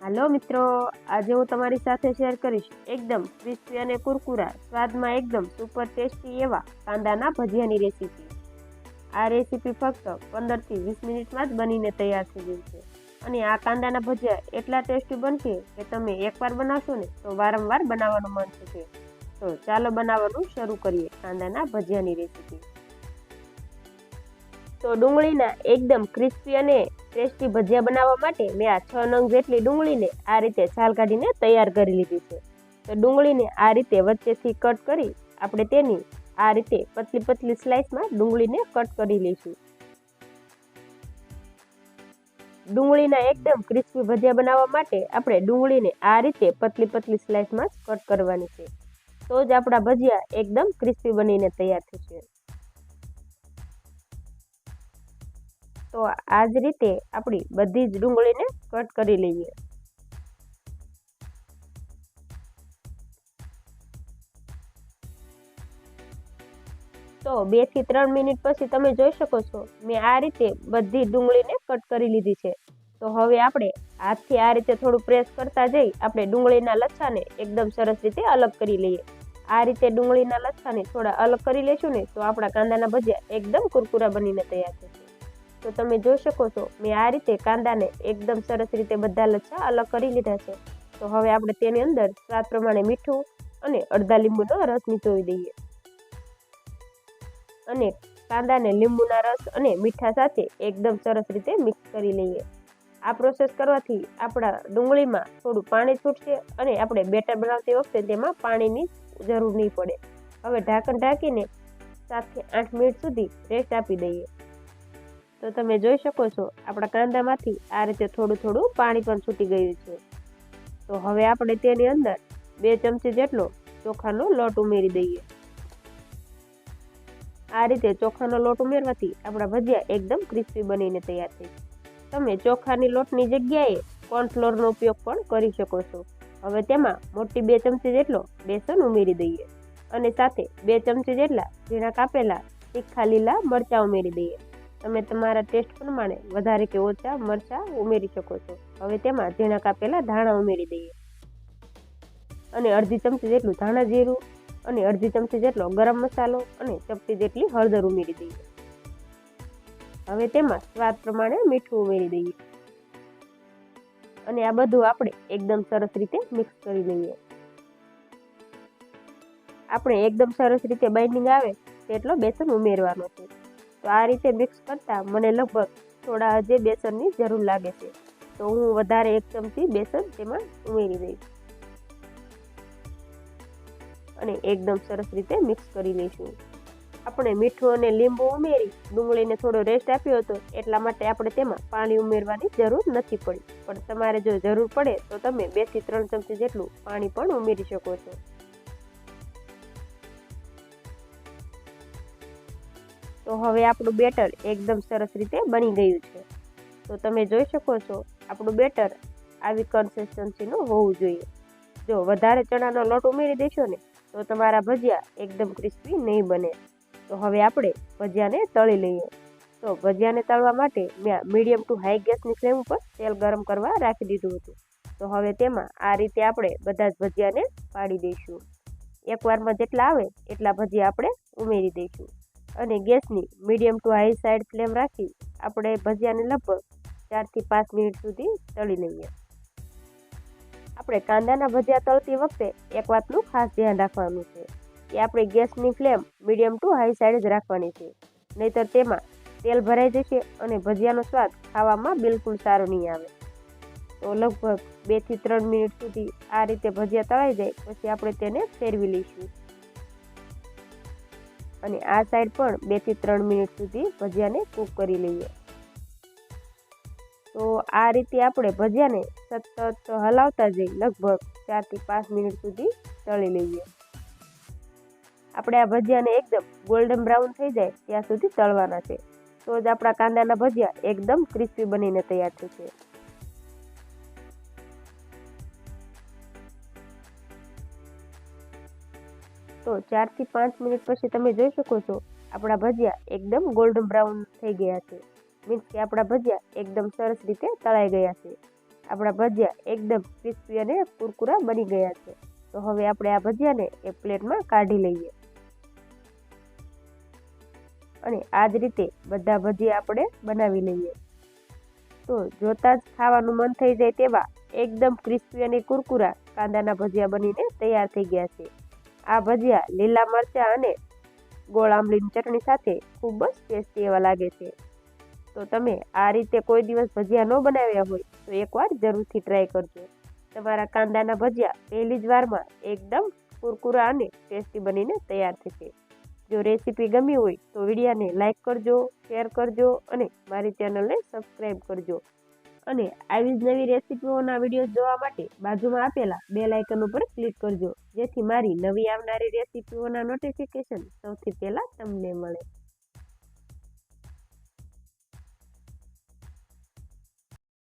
હાલો મિત્રો, આજે હું તમારી સાથે શેર કરીશ એકદમ ક્રિસ્પી અને કુરકુરા સ્વાદમાં એકદમ સુપર ટેસ્ટી એવા કાંદાના ભજીયાની રેસીપી। આ રેસીપી ફક્ત 15 થી 20 મિનિટમાં જ બનીને તૈયાર થઈ જશે અને આ કાંદાના ભજીયા એટલા ટેસ્ટી બનશે કે તમે એકવાર બનાવશો ને તો વારંવાર બનાવવાનું મન થશે। તો ચાલો બનાવવાનું શરૂ કરીએ કાંદાના ભજીયાની રેસીપી। તો ડુંગળીના એકદમ ક્રિસ્પી અને ટેસ્ટી ભજીયા બનાવવા માટે મેં આ 6 નંગ જેટલી ડુંગળીને આ રીતે છાલ કાઢીને તૈયાર કરી લીધી છે। તો ડુંગળીને આ રીતે વચ્ચેથી કટ કરી આપણે તેની આ રીતે પતલી પતલી સ્લાઇસમાં ડુંગળીને કટ કરી લઈશું। ડુંગળીના એકદમ ક્રિસ્પી ભજીયા બનાવવા માટે આપણે ડુંગળીને આ રીતે પતલી પતલી સ્લાઇસમાં જ કટ કરવાની છે, તો જ આપણા ભજીયા એકદમ ક્રિસ્પી બનીને તૈયાર થશે। તો આ જ રીતે આપણી બધી જ ડુંગળીને કટ કરી લઈએ। તો 2 થી 3 મિનિટ પછી તમે જોઈ શકો છો મેં આ રીતે બધી ડુંગળીને કટ કરી લીધી છે। તો હવે આપણે હાથથી આ રીતે થોડું પ્રેસ કરતા જઈ આપણે ડુંગળીના લચ્છાને એકદમ સરસ રીતે અલગ કરી લઈએ। આ રીતે ડુંગળીના લચ્છાને થોડા અલગ કરી લેશું ને તો આપણા કાંદાના ભજીયા એકદમ કુરકુરા બનીને તૈયાર થશે। તો તમે જોઈ શકો છો મેં આ રીતે કાંદાને એકદમ સરસ રીતે બધા લચ્છા અલગ કરી લીધા છે। તો હવે આપણે તેની અંદર સ્વાદ પ્રમાણે મીઠું અને અડધા લીંબુનો રસ નીચોવી દઈએ અને કાંદાને લીંબુના રસ અને મીઠા સાથે એકદમ સરસ રીતે મિક્સ કરી લઈએ। આ પ્રોસેસ કરવાથી આપણા ડુંગળીમાં થોડું પાણી છૂટશે અને આપણે બેટર બનાવતી વખતે તેમાં પાણીની જરૂર નહીં પડે। હવે ઢાંકણ ઢાંકીને 7 થી 8 મિનિટ સુધી રેસ્ટ આપી દઈએ। તો તમે જોઈ શકો છો આપણા કાંદામાંથી આ રીતે થોડું થોડું પાણી પણ છૂટી ગયું છે। તો હવે આપણે તેની અંદર 2 ચમચી જેટલો ચોખાનો લોટ ઉમેરી દઈએ। આ રીતે ચોખાનો લોટ ઉમેરવાથી આપણા ભજીયા એકદમ ક્રિસ્પી બનીને તૈયાર થઈ છે। તમે ચોખાની લોટની જગ્યાએ કોર્નફ્લોરનો ઉપયોગ પણ કરી શકો છો। હવે તેમાં મોટી 2 ચમચી જેટલો બેસન ઉમેરી દઈએ અને સાથે 2 ચમચી જેટલા ઝીણા કાપેલા તીખા લીલા મરચાં ઉમેરી દઈએ। તમે તમારા ટેસ્ટ પ્રમાણે વધારે કે ઓછા મરચાં ઉમેરી શકો છો। હવે તેમાં ઝીણા કાપેલા ધાણા ઉમેરી દઈએ અને અડધી ચમચી જેટલું ધાણા જીરું અને અડધી ચમચી જેટલો ગરમ મસાલો અને ચપટી જેટલી હળદર ઉમેરી દઈએ। હવે તેમાં સ્વાદ પ્રમાણે મીઠું ઉમેરી દઈએ અને આ બધું આપણે એકદમ સરસ રીતે મિક્સ કરી લઈએ। આપણે એકદમ સરસ રીતે બાઇન્ડિંગ આવે તેટલો બેસન ઉમેરવાનો છે। તો આ રીતે મિક્સ કરતા મને લગભગ થોડા હજે બેસનની જરૂર લાગે છે, તો હું વધારે 1 ચમચી બેસન તેમાં ઉમેરી દઈશ અને એકદમ સરસ રીતે મિક્સ કરી લઈશું। આપણે મીઠું અને લીંબુ ઉમેરી ડુંગળીને થોડો રેસ્ટ આપ્યો હતો એટલા માટે આપણે તેમાં પાણી ઉમેરવાની જરૂર નથી પડી, પણ તમારે જો જરૂર પડે તો તમે 2 થી 3 ચમચી જેટલું પાણી પણ ઉમેરી શકો છો। તો હવે આપણું બેટર એકદમ સરસ રીતે બની ગયું છે। તો તમે જોઈ શકો છો આપણું બેટર આવી કન્સિસ્ટન્સીનું હોવું જોઈએ। જો વધારે ચણાનો લોટ ઉમેરી દેશો ને તો તમારા ભજીયા એકદમ ક્રિસ્પી નહીં બને। તો હવે આપણે ભજીયાને તળી લઈએ। તો ભજીયાને તળવા માટે મેં મીડિયમ ટુ હાઈ ગેસની ફ્લેમ ઉપર તેલ ગરમ કરવા રાખી દીધું હતું। તો હવે તેમાં આ રીતે આપણે બધા જ ભજીયાને પાડી દઈશું। એકવારમાં જેટલા આવે એટલા ભજીયા આપણે ઉમેરી દઈશું અને ગેસની medium to high side flame રાખી આપણે ભજીયાને લગભગ 4 થી 5 મિનિટ સુધી તળી લઈએ। આપણે કાંદાના ભજીયા તળતી વખતે એક વાતનું ખાસ ધ્યાન રાખવાનું છે કે આપણે ગેસની flame medium to high side જ રાખવાની છે, નહીંતર તેમાં તેલ ભરાઈ જશે અને ભજીયાનો સ્વાદ ખાવામાં બિલકુલ સારો નહીં આવે। તો લગભગ 2 થી 3 મિનિટ સુધી આ રીતે ભજીયા તળાઈ જાય પછી આપણે તેને ફેરવી લઈશું અને આ સાઈડ પણ 2 થી 3 મિનિટ સુધી ભજીયાને કૂક કરી લઈએ। તો આ રીતે આપણે ભજીયાને સતત હલાવતા જઈ લગભગ 4 થી 5 મિનિટ સુધી તળી લઈએ। આપણે આ ભજીયાને એકદમ ગોલ્ડન બ્રાઉન થઈ જાય ત્યાં સુધી તળવાના છે, તો જ આપણા કાંદાના ભજીયા એકદમ ક્રિસ્પી બનીને તૈયાર થશે। તો 4 થી 5 મિનિટ પછી તમે જોઈ શકો છો આપણા ભજીયા એકદમ ગોલ્ડન બ્રાઉન થઈ ગયા છે, મીન્સ કે આપણા ભજીયા એકદમ સરસ રીતે તળાઈ ગયા છે। આપણા ભજીયા એકદમ ક્રિસ્પી અને કુરકુરા બની ગયા છે. તો હવે આપણે આ ભજીયાને એક પ્લેટમાં કાઢી લઈએ અને આ જ રીતે બધા ભજીયા આપણે બનાવી લઈએ. તો જોતાં જ ખાવાનું મન થઈ જાય તેવા એકદમ ક્રિસ્પી અને કુરકુરા કાંદાના ભજીયા બનીને તૈયાર થઈ ગયા છે. આ ભજીયા લીલા મરચાં અને ગોળ આંબલીની ચટણી સાથે ખૂબ જ ટેસ્ટી એવા લાગે છે. તો તમે આ રીતે કોઈ દિવસ ભજીયા ન બનાવ્યા હોય તો એકવાર જરૂરથી ટ્રાય કરજો. તમારા કાંદાના ભજીયા પહેલી જ વારમાં એકદમ કુરકુરા અને ટેસ્ટી બનીને તૈયાર થશે. જો રેસીપી ગમી હોય તો વિડીયોને લાઇક કરજો, શેર કરજો અને મારી ચેનલને સબસ્ક્રાઈબ કરજો. અને આવી જ નવી રેસીપીઓના વિડીયો જોવા માટે બાજુમાં આપેલા બેલ આઇકન ઉપર ક્લિક કરજો, જેથી મારી નવી આવનારી રેસીપીઓના નોટિફિકેશન સૌથી પહેલાં તમને મળે.